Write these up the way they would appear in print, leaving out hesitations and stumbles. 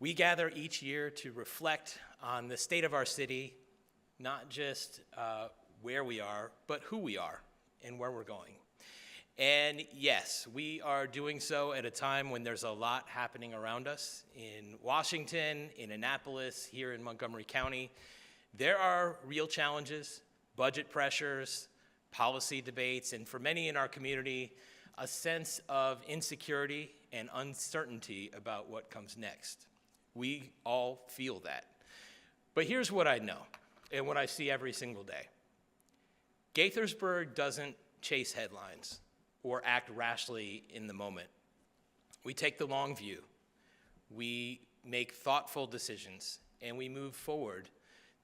We gather each year to reflect on the state of our city, not just where we are, but who we are and where we're going. And yes, we are doing so at a time when there's a lot happening around us in Washington, in Annapolis, here in Montgomery County. There are real challenges, budget pressures, policy debates, and for many in our community, a sense of insecurity and uncertainty about what comes next. We all feel that. But here's what I know and what I see every single day. Gaithersburg doesn't chase headlines or act rashly in the moment. We take the long view. We make thoughtful decisions, and we move forward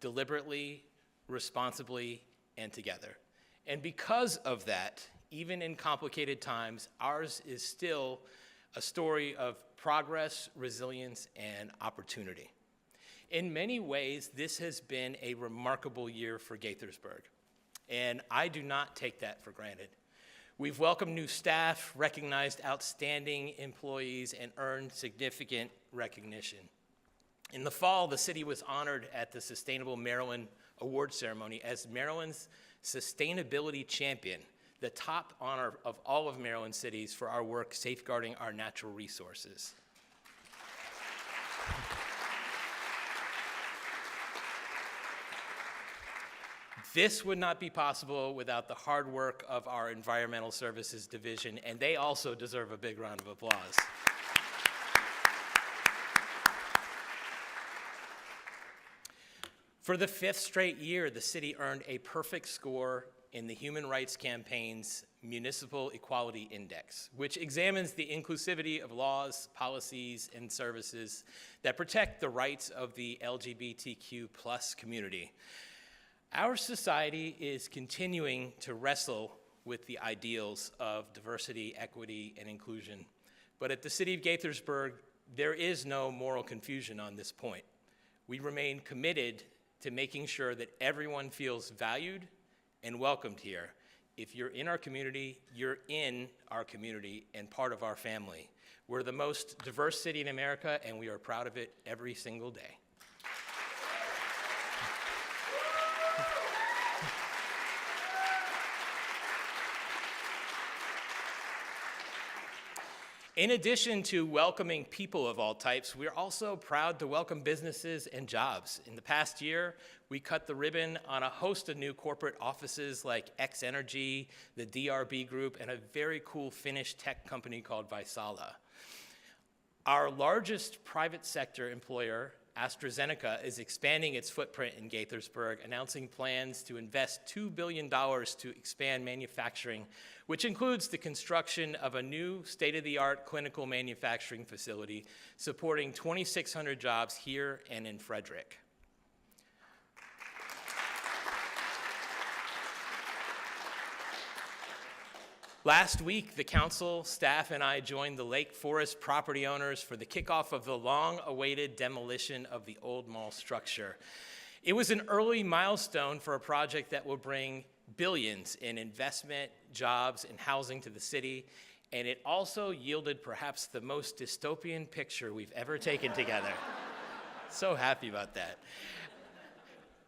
deliberately, responsibly, and together. And because of that, even in complicated times, ours is still a story of progress, resilience, and opportunity. In many ways, this has been a remarkable year for Gaithersburg, and I do not take that for granted. We've welcomed new staff, recognized outstanding employees, and earned significant recognition. In the fall, the city was honored at the Sustainable Maryland Award Ceremony as Maryland's Sustainability Champion, the top honor of all of Maryland's cities for our work safeguarding our natural resources. This would not be possible without the hard work of our Environmental Services Division, and they also deserve a big round of applause. For the fifth straight year, the city earned a perfect score in the Human Rights Campaign's Municipal Equality Index, which examines the inclusivity of laws, policies, and services that protect the rights of the LGBTQ+ community. Our society is continuing to wrestle with the ideals of diversity, equity, and inclusion. But at the City of Gaithersburg, there is no moral confusion on this point. We remain committed to making sure that everyone feels valued and welcomed here. If you're in our community, you're in our community and part of our family. We're the most diverse city in America, and we are proud of it every single day. In addition to welcoming people of all types, we're also proud to welcome businesses and jobs. In the past year, we cut the ribbon on a host of new corporate offices like X Energy, the DRB Group, and a very cool Finnish tech company called Vaisala. Our largest private sector employer, AstraZeneca, is expanding its footprint in Gaithersburg, announcing plans to invest $2 billion to expand manufacturing, which includes the construction of a new state-of-the-art clinical manufacturing facility supporting 2,600 jobs here and in Frederick. Last week, the council, staff, and I joined the Lake Forest property owners for the kickoff of the long-awaited demolition of the old mall structure. It was an early milestone for a project that will bring billions in investment, jobs, and housing to the city, and it also yielded perhaps the most dystopian picture we've ever taken together. So happy about that.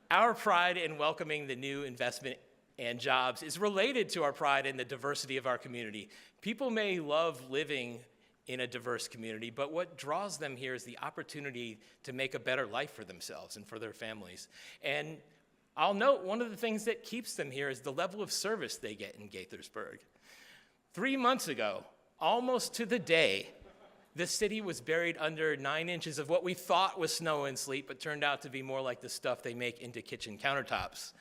Our pride in welcoming the new investment and jobs is related to our pride in the diversity of our community. People may love living in a diverse community, but what draws them here is the opportunity to make a better life for themselves and for their families. And I'll note one of the things that keeps them here is the level of service they get in Gaithersburg. 3 months ago, almost to the day, the city was buried under 9 inches of what we thought was snow and sleet, but turned out to be more like the stuff they make into kitchen countertops.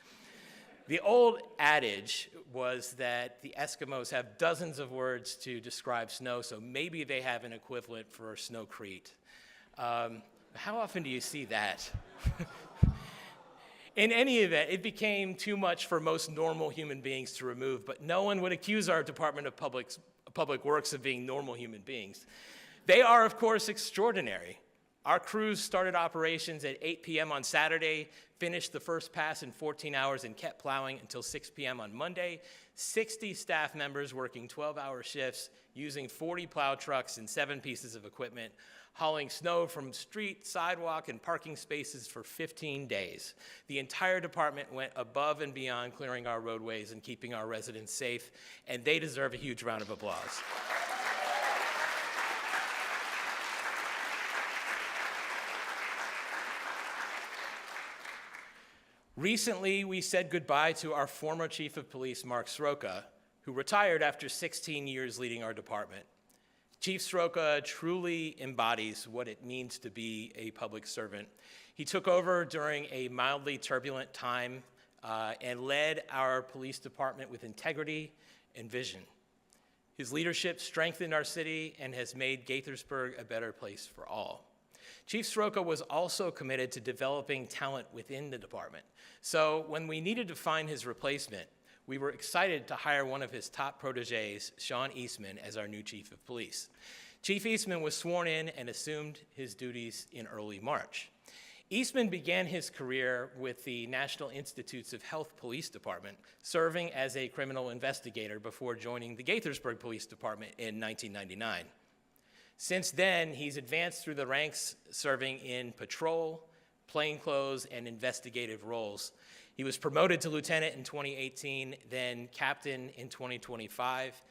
The old adage was that the Eskimos have dozens of words to describe snow, so maybe they have an equivalent for snowcrete. How often do you see that? In any event, it became too much for most normal human beings to remove, but no one would accuse our Department of Public Works of being normal human beings. They are, of course, extraordinary. Our crews started operations at 8 p.m. on Saturday, finished the first pass in 14 hours, and kept plowing until 6 p.m. on Monday. 60 staff members working 12-hour shifts, using 40 plow trucks and 7 pieces of equipment, hauling snow from street, sidewalk, and parking spaces for 15 days. The entire department went above and beyond clearing our roadways and keeping our residents safe, and they deserve a huge round of applause. Recently, we said goodbye to our former Chief of Police, Mark Sroka, who retired after 16 years leading our department. Chief Sroka truly embodies what it means to be a public servant. He took over during a mildly turbulent time and led our police department with integrity and vision. His leadership strengthened our city and has made Gaithersburg a better place for all. Chief Sroka was also committed to developing talent within the department. So when we needed to find his replacement, we were excited to hire one of his top proteges, Sean Eastman, as our new Chief of Police. Chief Eastman was sworn in and assumed his duties in early March. Eastman began his career with the National Institutes of Health Police Department, serving as a criminal investigator before joining the Gaithersburg Police Department in 1999. Since then, he's advanced through the ranks, serving in patrol, plainclothes, and investigative roles. He was promoted to lieutenant in 2018, then captain in 2025.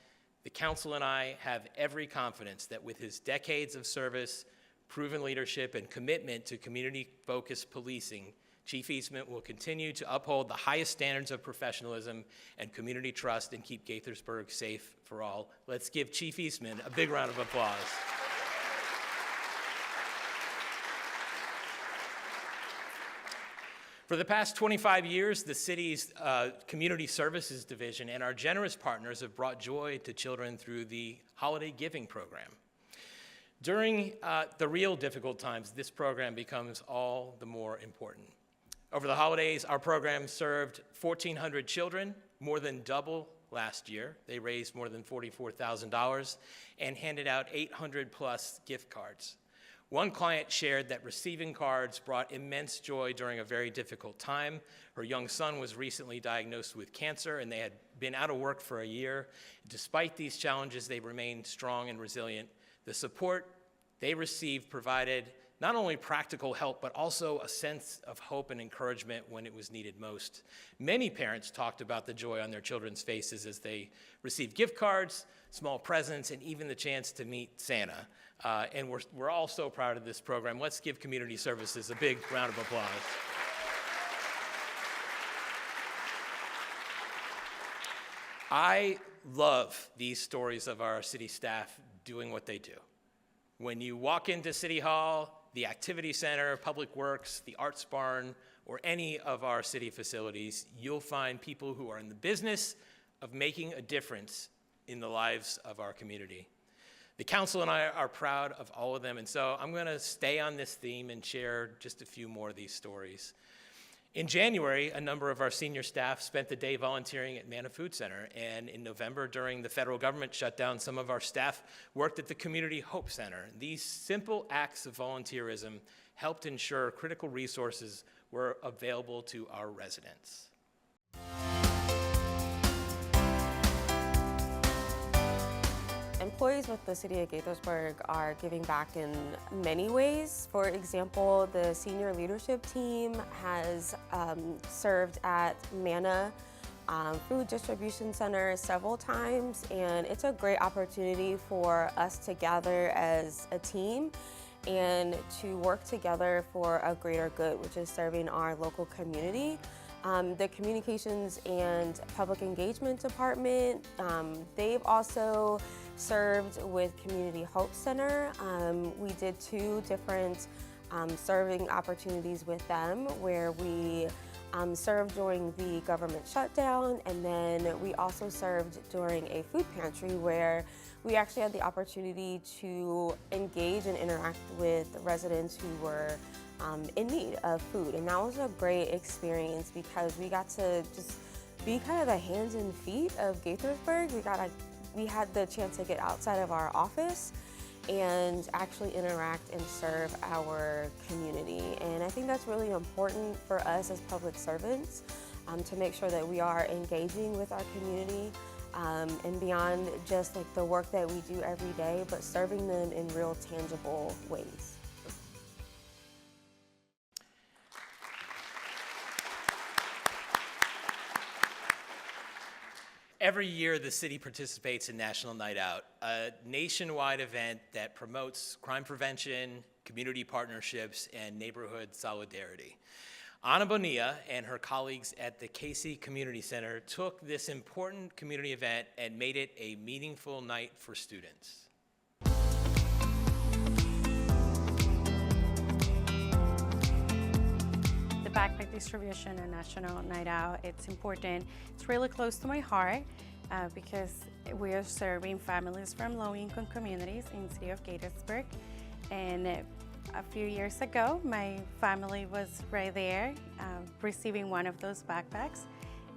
The council and I have every confidence that with his decades of service, proven leadership, and commitment to community-focused policing, Chief Eastman will continue to uphold the highest standards of professionalism and community trust and keep Gaithersburg safe for all. Let's give Chief Eastman a big round of applause. For the past 25 years, the city's Community Services Division and our generous partners have brought joy to children through the Holiday Giving Program. During the real difficult times, this program becomes all the more important. Over the holidays, our program served 1,400 children, more than double last year. They raised more than $44,000 and handed out 800 plus gift cards. One client shared that receiving cards brought immense joy during a very difficult time. Her young son was recently diagnosed with cancer, and they had been out of work for a year. Despite these challenges, they remained strong and resilient. The support they received provided not only practical help, but also a sense of hope and encouragement when it was needed most. Many parents talked about the joy on their children's faces as they received gift cards, small presents, and even the chance to meet Santa. And we're all so proud of this program. Let's give Community Services a big round of applause. I love these stories of our city staff doing what they do. When you walk into City Hall, the Activity Center, Public Works, the Arts Barn, or any of our city facilities, you'll find people who are in the business of making a difference in the lives of our community. The council and I are proud of all of them, and so I'm going to stay on this theme and share just a few more of these stories. In January, a number of our senior staff spent the day volunteering at Manna Food Center, and in November, during the federal government shutdown, some of our staff worked at the Community Hope Center. These simple acts of volunteerism helped ensure critical resources were available to our residents. Employees with the City of Gaithersburg are giving back in many ways. For example, the senior leadership team has served at Manna Food Distribution Center several times, and it's a great opportunity for us to gather as a team and to work together for a greater good, which is serving our local community. The Communications and Public Engagement Department, they've also served with Community Hope Center. We did 2 different serving opportunities with them where we served during the government shutdown, and then we also served during a food pantry where we actually had the opportunity to engage and interact with residents who were in need of food. And that was a great experience because we got to just be kind of the hands and feet of Gaithersburg. We had the chance to get outside of our office and actually interact and serve our community. And I think that's really important for us as public servants, to make sure that we are engaging with our community, and beyond just like the work that we do every day, but serving them in real tangible ways. Every year, the city participates in National Night Out, a nationwide event that promotes crime prevention, community partnerships, and neighborhood solidarity. Ana Bonilla and her colleagues at the Casey Community Center took this important community event and made it a meaningful night for students. The backpack distribution and National Night Out, it's important. It's really close to my heart because we are serving families from low-income communities in the city of Gaithersburg. And a few years ago, my family was right there receiving one of those backpacks.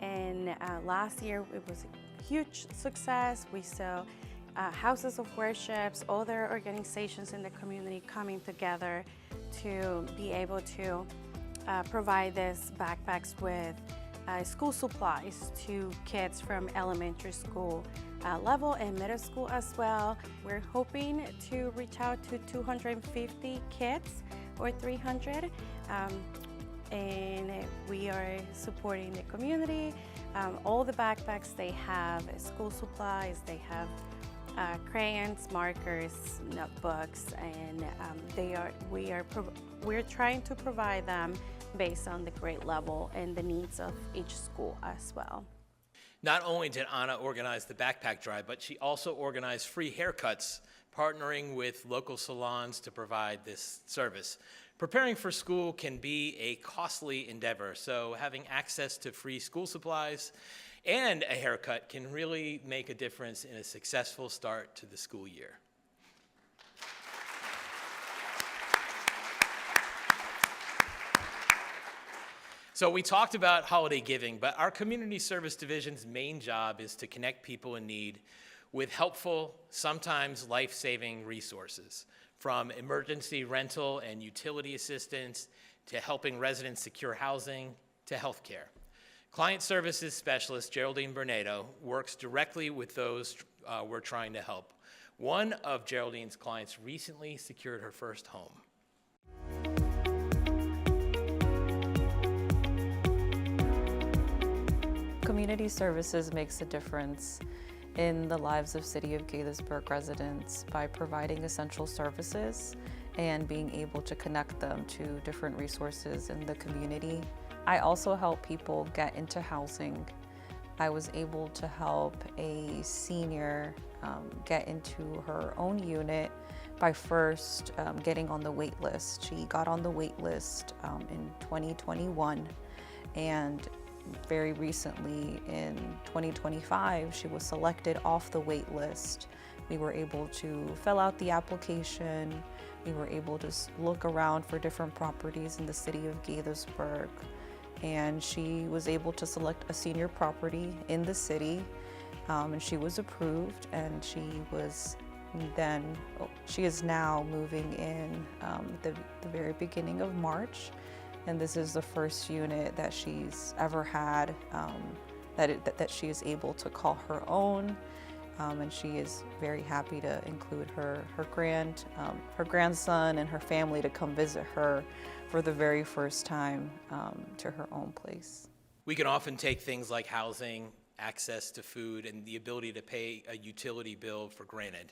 And last year, it was a huge success. We saw houses of worships, other organizations in the community coming together to be able to provide these backpacks with school supplies to kids from elementary school level and middle school as well. We're hoping to reach out to 250 kids or 300, and we are supporting the community. All the backpacks, they have school supplies, they have crayons, markers, notebooks, and we're trying to provide them based on the grade level and the needs of each school as well. Not only did Ana organize the backpack drive, but she also organized free haircuts, partnering with local salons to provide this service. Preparing for school can be a costly endeavor, so having access to free school supplies and a haircut can really make a difference in a successful start to the school year. So we talked about holiday giving, but our community service division's main job is to connect people in need with helpful, sometimes life-saving resources, from emergency rental and utility assistance to helping residents secure housing to healthcare. Client Services Specialist Geraldine Bernardo works directly with those we're trying to help. One of Geraldine's clients recently secured her first home. Community services makes a difference in the lives of City of Gaithersburg residents by providing essential services and being able to connect them to different resources in the community. I also help people get into housing. I was able to help a senior get into her own unit by first getting on the wait list. She got on the wait list in 2021, and very recently in 2025, she was selected off the wait list. We were able to fill out the application. We were able to look around for different properties in the city of Gaithersburg. And she was able to select a senior property in the city, and she was approved, and she is now moving in the very beginning of March. And this is the first unit that she's ever had that she is able to call her own, and she is very happy to include her grandson and her family to come visit her for the very first time to her own place. We can often take things like housing, access to food, and the ability to pay a utility bill for granted.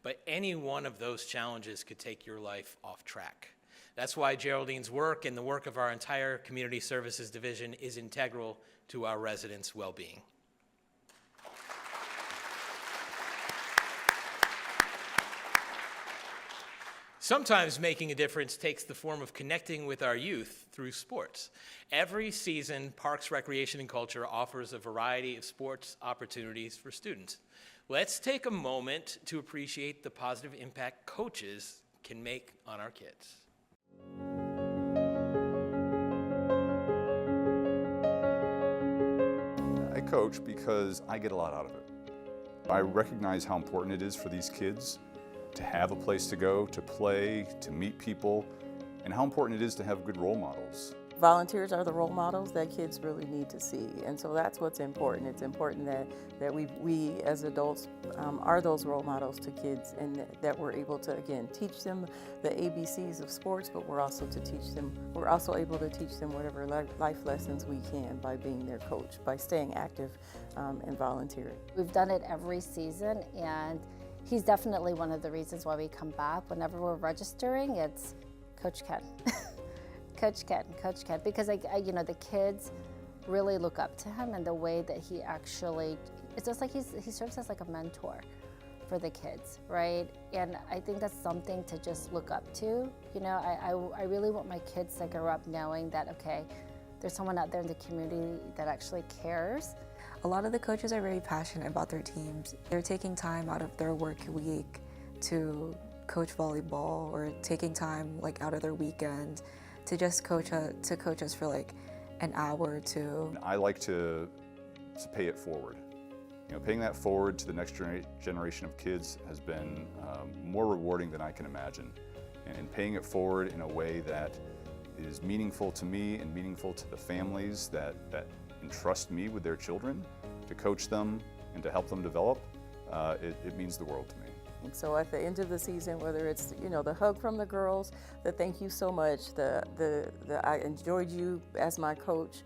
But any one of those challenges could take your life off track. That's why Geraldine's work and the work of our entire Community Services Division is integral to our residents' well-being. Sometimes making a difference takes the form of connecting with our youth through sports. Every season, Parks, Recreation, and Culture offers a variety of sports opportunities for students. Let's take a moment to appreciate the positive impact coaches can make on our kids. I coach because I get a lot out of it. I recognize how important it is for these kids to have a place to go, to play, to meet people, and how important it is to have good role models. Volunteers are the role models that kids really need to see, and so that's what's important. It's important that we as adults are those role models to kids, and that we're able to, again, teach them the ABCs of sports, but we're also able to teach them whatever life lessons we can by being their coach, by staying active and volunteering. We've done it every season, and he's definitely one of the reasons why we come back. Whenever we're registering, it's Coach Ken. Coach Ken, Coach Ken, because the kids really look up to him, and the way that he actually, it's just like he serves as like a mentor for the kids, right? And I think that's something to just look up to. I really want my kids to grow up knowing that, okay, there's someone out there in the community that actually cares. A lot of the coaches are very passionate about their teams. They're taking time out of their work week to coach volleyball, or taking time out of their weekend to just coach us for like an hour or two. I like to pay it forward. Paying that forward to the next generation of kids has been more rewarding than I can imagine. And paying it forward in a way that is meaningful to me and meaningful to the families that entrust me with their children, to coach them and to help them develop, it means the world to me. And so at the end of the season, whether it's the hug from the girls, the thank you so much, the I enjoyed you as my coach,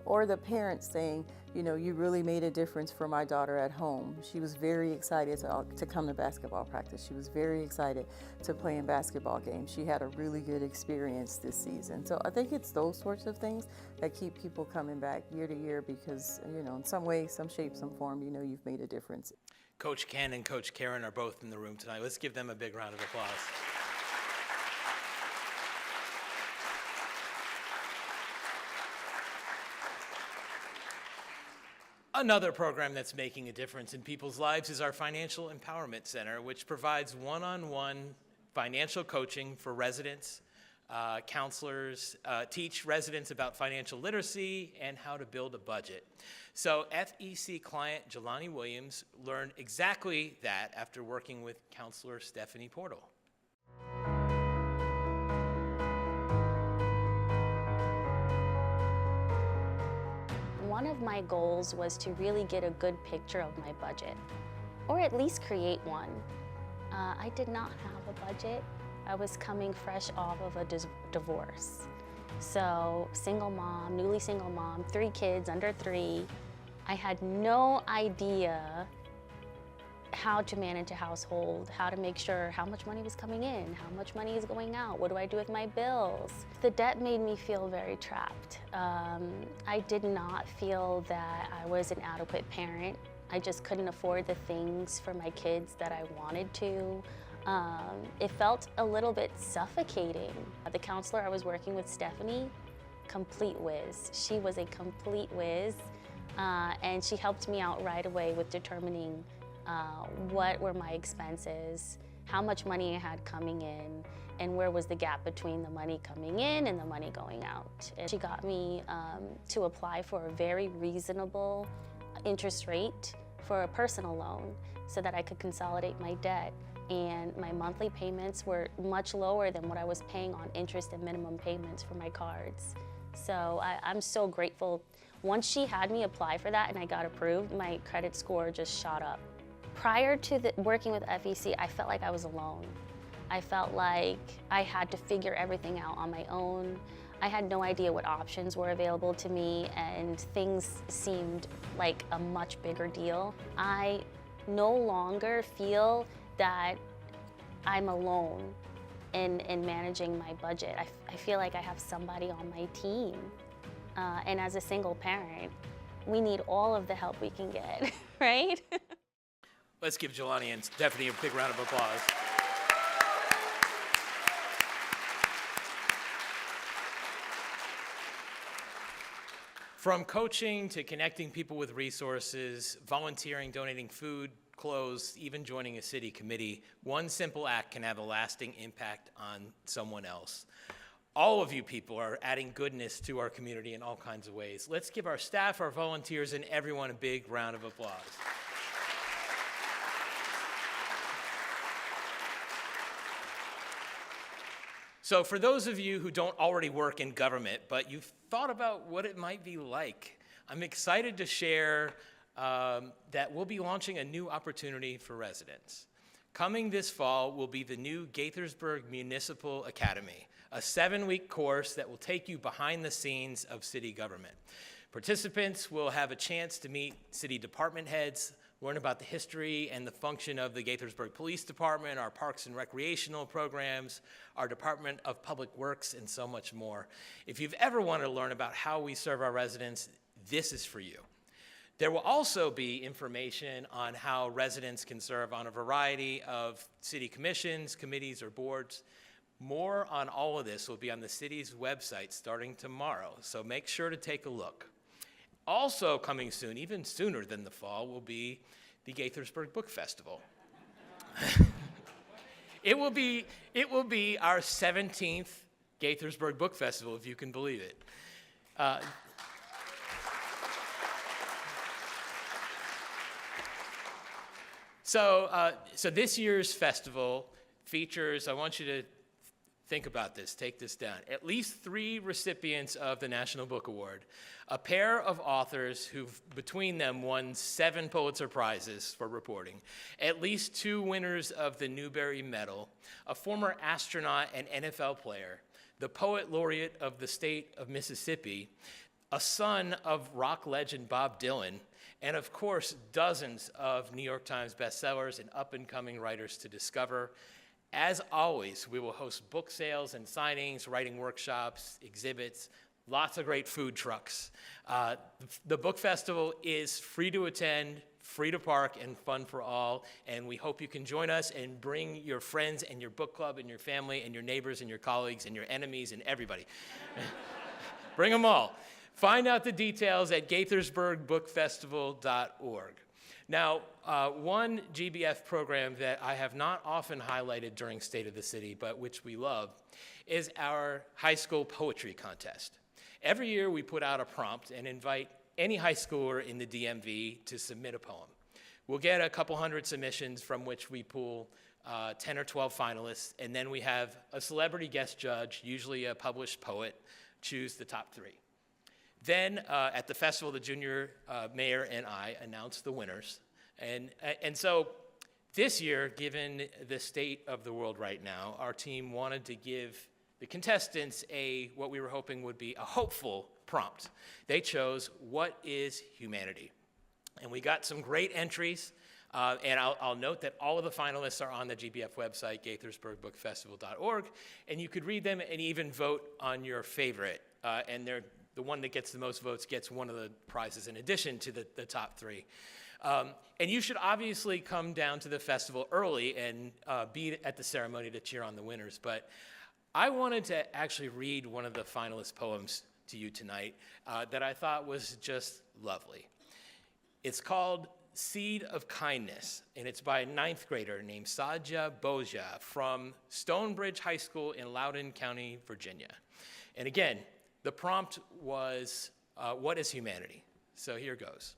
or the parents saying, you really made a difference for my daughter at home. She was very excited to come to basketball practice. She was very excited to play in basketball games. She had a really good experience this season. So I think it's those sorts of things that keep people coming back year to year, because in some way, some shape, some form, you've made a difference. Coach Ken and Coach Karen are both in the room tonight. Let's give them a big round of applause. Another program that's making a difference in people's lives is our Financial Empowerment Center, which provides one-on-one financial coaching for residents. Counselors teach residents about financial literacy and how to build a budget. So FEC client Jelani Williams learned exactly that after working with counselor Stephanie Portal. One of my goals was to really get a good picture of my budget, or at least create one. I did not have a budget. I was coming fresh off of a divorce. So single mom, newly single mom, 3 kids under 3. I had no idea how to manage a household, how to make sure how much money was coming in, how much money is going out, what do I do with my bills? The debt made me feel very trapped. I did not feel that I was an adequate parent. I just couldn't afford the things for my kids that I wanted to. It felt a little bit suffocating. The counselor I was working with, Stephanie, complete whiz. She was a complete whiz, and she helped me out right away with determining what were my expenses, how much money I had coming in, and where was the gap between the money coming in and the money going out. And she got me to apply for a very reasonable interest rate for a personal loan so that I could consolidate my debt. And my monthly payments were much lower than what I was paying on interest and minimum payments for my cards. So I'm so grateful. Once she had me apply for that and I got approved, my credit score just shot up. Prior to working with FEC, I felt like I was alone. I felt like I had to figure everything out on my own. I had no idea what options were available to me, and things seemed like a much bigger deal. I no longer feel that I'm alone in managing my budget. I feel like I have somebody on my team. And as a single parent, we need all of the help we can get, right? Let's give Jelani and Stephanie a big round of applause. From coaching to connecting people with resources, volunteering, donating food, clothes, even joining a city committee, one simple act can have a lasting impact on someone else. All of you people are adding goodness to our community in all kinds of ways. Let's give our staff, our volunteers, and everyone a big round of applause. So for those of you who don't already work in government, but you've thought about what it might be like, I'm excited to share that we'll be launching a new opportunity for residents. Coming this fall will be the new Gaithersburg Municipal Academy, a 7-week course that will take you behind the scenes of city government. Participants will have a chance to meet city department heads, learn about the history and the function of the Gaithersburg Police Department, our parks and recreational programs, our Department of Public Works, and so much more. If you've ever wanted to learn about how we serve our residents, this is for you. There will also be information on how residents can serve on a variety of city commissions, committees, or boards. More on all of this will be on the city's website starting tomorrow, so make sure to take a look. Also coming soon, even sooner than the fall, will be the Gaithersburg Book Festival. It will be our 17th Gaithersburg Book Festival, if you can believe it. So this year's festival features, I want you to think about this, take this down, at least 3 recipients of the National Book Award, a pair of authors who've between them won 7 Pulitzer Prizes for reporting, at least 2 winners of the Newbery Medal, a former astronaut and NFL player, the poet laureate of the state of Mississippi, a son of rock legend Bob Dylan, and of course, dozens of New York Times bestsellers and up-and-coming writers to discover. As always, we will host book sales and signings, writing workshops, exhibits, lots of great food trucks. The book festival is free to attend, free to park, and fun for all, and we hope you can join us and bring your friends and your book club and your family and your neighbors and your colleagues and your enemies and everybody. Bring them all. Find out the details at gaithersburgbookfestival.org. Now, one GBF program that I have not often highlighted during State of the City, but which we love, is our high school poetry contest. Every year we put out a prompt and invite any high schooler in the DMV to submit a poem. We'll get a couple hundred submissions from which we pull 10 or 12 finalists, and then we have a celebrity guest judge, usually a published poet, choose the top 3. Then at the festival, the junior mayor and I announced the winners. And so this year, given the state of the world right now, our team wanted to give the contestants what we were hoping would be a hopeful prompt. They chose, what is humanity? And we got some great entries. And I'll note that all of the finalists are on the GBF website, gaithersburgbookfestival.org, and you could read them and even vote on your favorite. And the one that gets the most votes gets one of the prizes in addition to the top 3. And you should obviously come down to the festival early and be at the ceremony to cheer on the winners. But I wanted to actually read one of the finalist poems to you tonight that I thought was just lovely. It's called Seed of Kindness, and it's by a 9th grader named Sadja Boja from Stonebridge High School in Loudoun County, Virginia. And again, the prompt was, what is humanity? So here goes.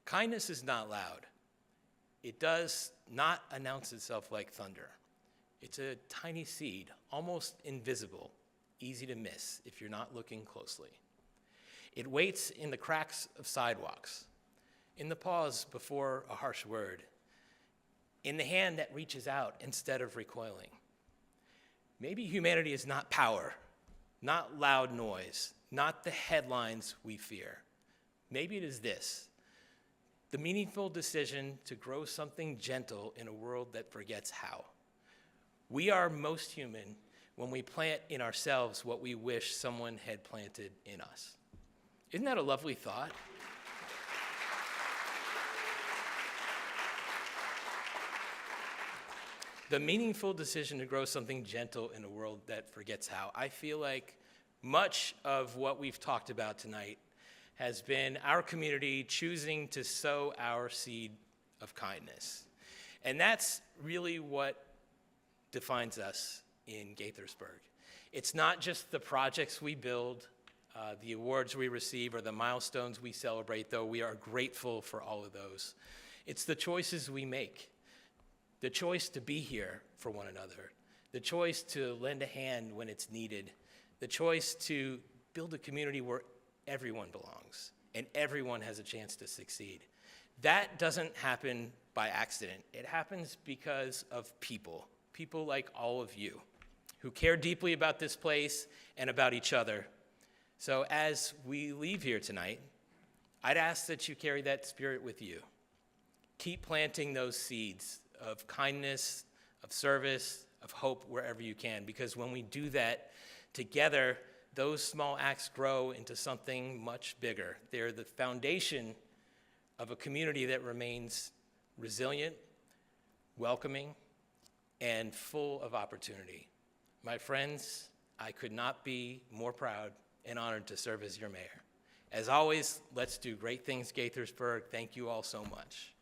Kindness is not loud. It does not announce itself like thunder. It's a tiny seed, almost invisible, easy to miss if you're not looking closely. It waits in the cracks of sidewalks, in the pause before a harsh word, in the hand that reaches out instead of recoiling. Maybe humanity is not power, not loud noise, not the headlines we fear. Maybe it is this, the meaningful decision to grow something gentle in a world that forgets how. We are most human when we plant in ourselves what we wish someone had planted in us. Isn't that a lovely thought? The meaningful decision to grow something gentle in a world that forgets how. I feel like much of what we've talked about tonight has been our community choosing to sow our seed of kindness. And that's really what defines us in Gaithersburg. It's not just the projects we build, the awards we receive, or the milestones we celebrate, though we are grateful for all of those. It's the choices we make. The choice to be here for one another, the choice to lend a hand when it's needed, the choice to build a community where everyone belongs and everyone has a chance to succeed. That doesn't happen by accident. It happens because of people like all of you, who care deeply about this place and about each other. So as we leave here tonight, I'd ask that you carry that spirit with you. Keep planting those seeds of kindness, of service, of hope wherever you can, because when we do that together, those small acts grow into something much bigger. They're the foundation of a community that remains resilient, welcoming, and full of opportunity. My friends, I could not be more proud and honored to serve as your mayor. As always, let's do great things, Gaithersburg. Thank you all so much.